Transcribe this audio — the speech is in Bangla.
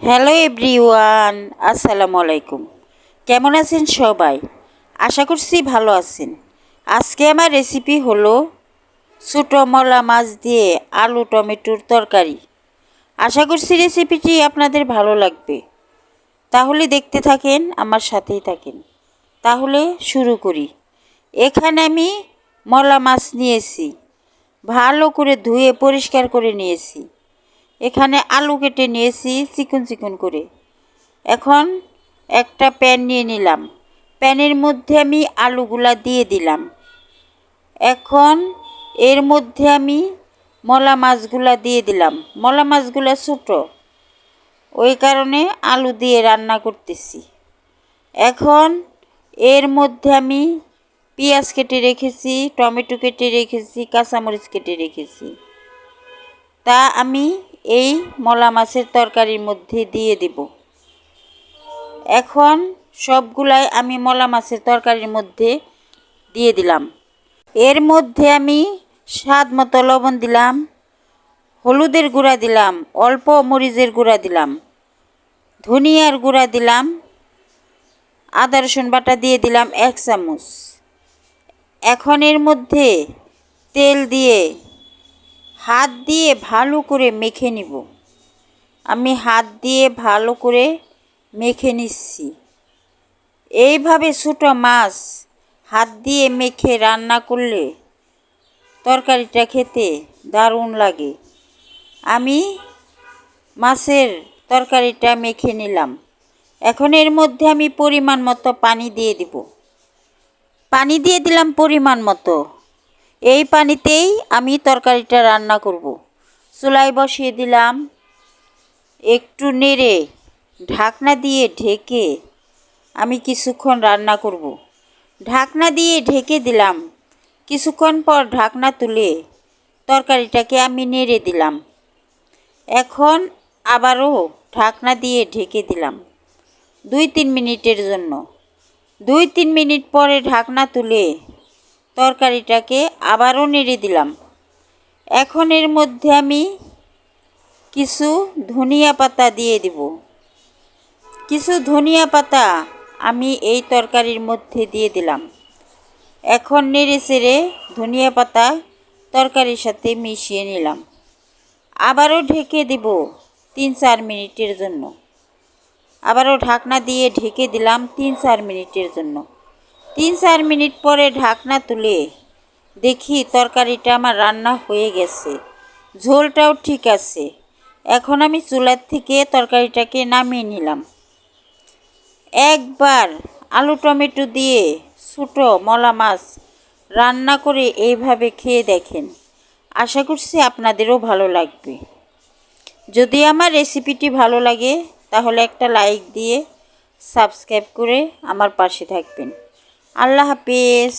হ্যালো এভরিওয়ান, আসসালামু আলাইকুম। কেমন আছেন সবাই? আশা করছি ভালো আছেন। আজকে আমার রেসিপি হলো ছোটো মলা মাছ দিয়ে আলু টমেটোর তরকারি। আশা করছি রেসিপিটি আপনাদের ভালো লাগবে। তাহলে দেখতে থাকেন, আমার সাথেই থাকেন। তাহলে শুরু করি। এখানে আমি মলা মাছ নিয়েছি, ভালো করে ধুয়ে পরিষ্কার করে নিয়েছি। এখানে আলু কেটে নিয়েছি চিকন চিকন করে। এখন একটা প্যান নিয়ে নিলাম, প্যানের মধ্যে আমি আলুগুলা দিয়ে দিলাম। এখন এর মধ্যে আমি মলা মাছগুলা দিয়ে দিলাম। মলা মাছগুলা ছোটো, ওই কারণে আলু দিয়ে রান্না করতেছি। এখন এর মধ্যে আমি পেঁয়াজ কেটে রেখেছি, টমেটো কেটে রেখেছি, কাঁচামরিচ কেটে রেখেছি। তা আমি এই মলা মাছের তরকারির মধ্যে দিয়ে দেব। এখন সবগুলাই আমি মলা মাছের তরকারির মধ্যে দিয়ে দিলাম। এর মধ্যে আমি স্বাদ মতো লবণ দিলাম, হলুদের গুঁড়া দিলাম, অল্প মরিচের গুঁড়া দিলাম, ধনিয়ার গুঁড়া দিলাম, আদা রসুন বাটা দিয়ে দিলাম 1 চামচ। এখন এর মধ্যে তেল দিয়ে হাত দিয়ে ভালো করে মেখে নিব। আমি হাত দিয়ে ভালো করে মেখে নিচ্ছি। এইভাবে ছোটো মাছ হাত দিয়ে মেখে রান্না করলে তরকারিটা খেতে দারুণ লাগে। আমি মাছের তরকারিটা মেখে নিলাম। এখন এর মধ্যে আমি পরিমাণ মতো পানি দিয়ে দিব। পানি দিয়ে দিলাম পরিমাণ মতো। এই পানিতেই আমি তরকারিটা রান্না করব। চুলায় বসিয়ে দিলাম, একটু নেড়ে ঢাকনা দিয়ে ঢেকে আমি কিছুক্ষণ রান্না করব। ঢাকনা দিয়ে ঢেকে দিলাম। কিছুক্ষণ পর ঢাকনা তুলে তরকারিটাকে আমি নেড়ে দিলাম। এখন আবারও ঢাকনা দিয়ে ঢেকে দিলাম 2-3 মিনিটের জন্য। 2-3 মিনিট পরে ঢাকনা তুলে তরকারিটাকে আবারও নেড়ে দিলাম। এখন এর মধ্যে আমি কিছু ধনিয়া পাতা দিয়ে দিব। কিছু ধনিয়া পাতা আমি এই তরকারির মধ্যে দিয়ে দিলাম। এখন নেড়ে চেড়ে ধনিয়া পাতা তরকারির সাথে মিশিয়ে নিলাম। আবারও ঢেকে দিব 3-4 মিনিটের জন্য। আবারও ঢাকনা দিয়ে ঢেকে দিলাম 3-4 মিনিটের জন্য। 3-4 মিনিট পরে ঢাকনা তুলে দেখি তরকারিটা আমার রান্না হয়ে গেছে, ঝোলটাও ঠিক আছে। এখন আমি চুলার থেকে তরকারিটাকে নামিয়ে নিলাম। একবার আলু টমেটো দিয়ে ছোটো মলা মাছ রান্না করে এইভাবে খেয়ে দেখেন। আশা করছি আপনাদেরও ভালো লাগবে। যদি আমার রেসিপিটি ভালো লাগে তাহলে একটা লাইক দিয়ে সাবস্ক্রাইব করে আমার পাশে থাকবেন। আল্লাহ হাফেজ।